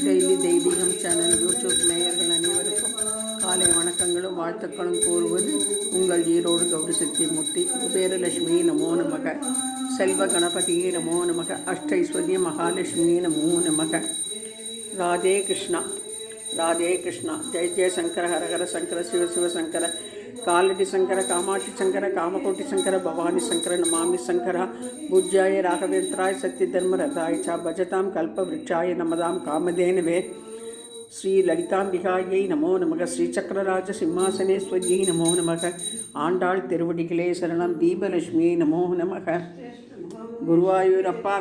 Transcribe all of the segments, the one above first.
Daily தெய்வீகம் channel YouTube நேயர்கள் அனைவருக்கும் காலை வணக்கங்களும் வாழ்த்துக்களும் கூறுவது உங்கள் ஈரோடு கௌரி சக்திமூர்த்தி. குபேரலட்சுமி நமோ நமக, செல்வ கணபதியே நமோ நமக, அஷ்டைஸ்வர்ய மகாலட்சுமி நமோ நமக. ராதே கிருஷ்ணா, ராதே கிருஷ்ணா. ஜெய ஜெய சங்கர, ஹரஹர சங்கர, சிவ சிவ சங்கர, காலடி சங்கர, காமாட்சி சங்கர, காமகோட்டி சங்கர, பவானி சங்கர, நமாமி சங்கர. பூஜ்யாய ராகவேந்திராய சத்ய தர்ம ரதாய ச பஜதாம் கல்ப விருட்சாய நமதாம் காமதேனவே. ஸ்ரீ லலிதாம்பிகாயை நமோ நமக, ஸ்ரீ சக்கரராஜ சிம்மாசனேஸ்வரியை நமோ நமக, ஆண்டாள் திருவடிகளே சரணம். தீபலட்சுமியை நமோ நமக. குருவாயூரப்பா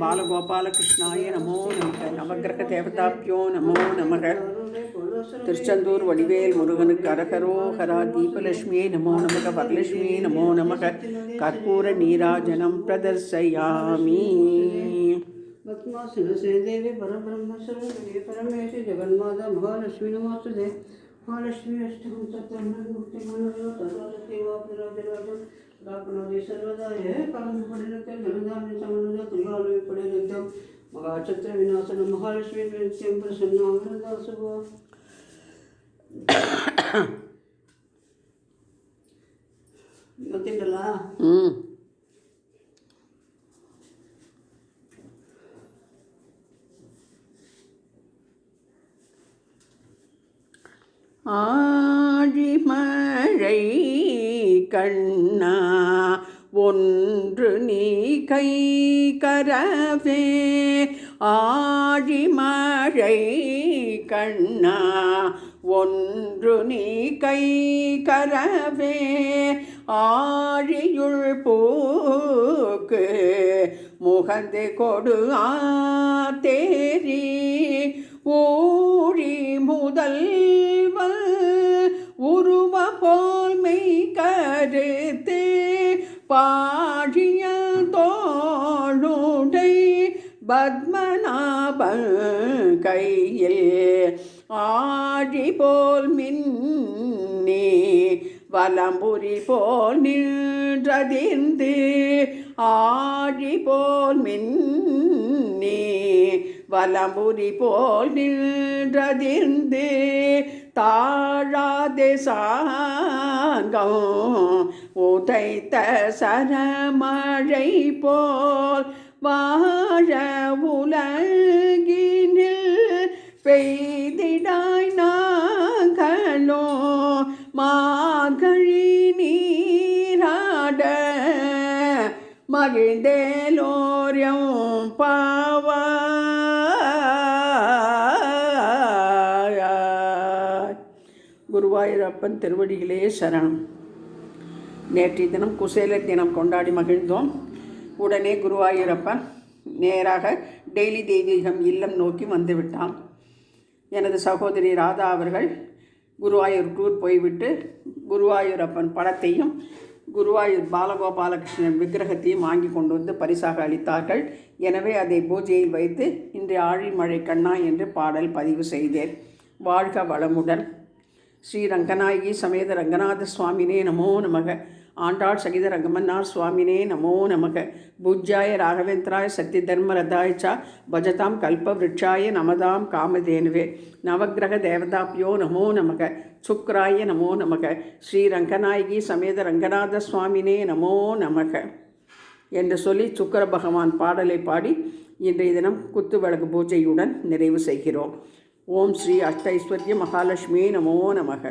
பாலகோபாலகிருஷ்ணாய நமோ நமக, நவகிரக தேவதாப்பியோ நமோ நமக. திருச்செந்தூர் வடிவேல் முருகனுக்கு அரகரோஹரா. தீபலட்சுமியை நமோ நமக, வரலட்சுமியை நமோ நமக. கற்பூர நீராஜனம் பிரதர்சயாமி. பத்மாசனசே தேவி பரபிரம்மஸ்வரூபிணி பரமேஷி ஜெகன்மாதா மகாலட்சுமி நமோஸ்துதே. மகாலட்சுமி அஷ்டகம் சத்யமுக்தி மனோ ததோலதி வாபிராஜராஜம் ராபணோதி சர்வதாய பரம் படனத்தை ஜனதாமி சமனத திரிகாலவி படனத்தம் மகாச்சத்திர விநாசனம் மகாலட்சுமி நித்யம் பிரசன்னாமிரதாசுவா. ಗೊತ್ತಿದ್ದಲ್ಲ. ஆழிமழை கண்ணா ஒன்று நீ கை கரவே. ஆழிமழை கண்ணா ஒன்று நீ கை கரவே. ஆழியுள் போக்கு முகந்து கொடு ஆத்தேரி. ஊழி முதல்வல் உருவ போல் மெய் கருத்து பாழிய தோளுடை பத்மநாப கையில். ஆழி போல் மின்னே வலம்புரி போல் நின்றதிர்ந்து. ஆழி போல் மின்னே வலம்புரி போல் நின்றதிர்ந்து. தாழாதே சாங்கம் உதைத்த சரமழை போல் வாழ உலகினில் பெய்திடாய் நாங்களோ. மார்கழி நீராட மகிழ்ந்தேலோரியம் பாவா. குருவாயூரப்பன் திருவடிகளே சரணம். நேற்றைய தினம் குசேலர் தினம் கொண்டாடி மகிழ்ந்தோம். உடனே குருவாயூரப்பன் நேராக டெய்லி தெய்வீகம் இல்லம் நோக்கி வந்துவிட்டான். எனது சகோதரி ராதா அவர்கள் குருவாயூர் டூர் போய்விட்டு குருவாயூரப்பன் படத்தையும் குருவாயூர் பாலகோபாலகிருஷ்ணன் விக்கிரகத்தையும் வாங்கி கொண்டு வந்து பரிசாக அளித்தார்கள். எனவே அதை பூஜையில் வைத்து இன்று ஆழிமழை கண்ணா என்று பாடல் பதிவு செய்தேன். வாழ்க வளமுடன். ஸ்ரீ ரங்கநாயகி சமேத ரங்கநாத சுவாமினே நமோ நமக, ஆண்டாள் சகித ரங்கமன்னார் சுவாமினே நமோ நமக. பூஜ்யாய ராகவேந்திராய சத்ய தர்ம ரதாய ச பஜதாம் கல்ப விருட்சாய நமதாம் காமதேனுவே. நவகிரக தேவதாப்பியோ நமோ நமக, சுக்ராய நமோ நமக. ஸ்ரீ ரங்கநாயகி சமேத ரங்கநாத சுவாமினே நமோ நமக என்று சொல்லி சுக்கர பகவான் பாடலை பாடி இன்றைய தினம் குத்துவிளக்கு பூஜையுடன் நிறைவு செய்கிறோம். ஓம் ஸ்ரீ அஷ்டைஸ்வர்ய மகாலட்சுமி நமோ நமக.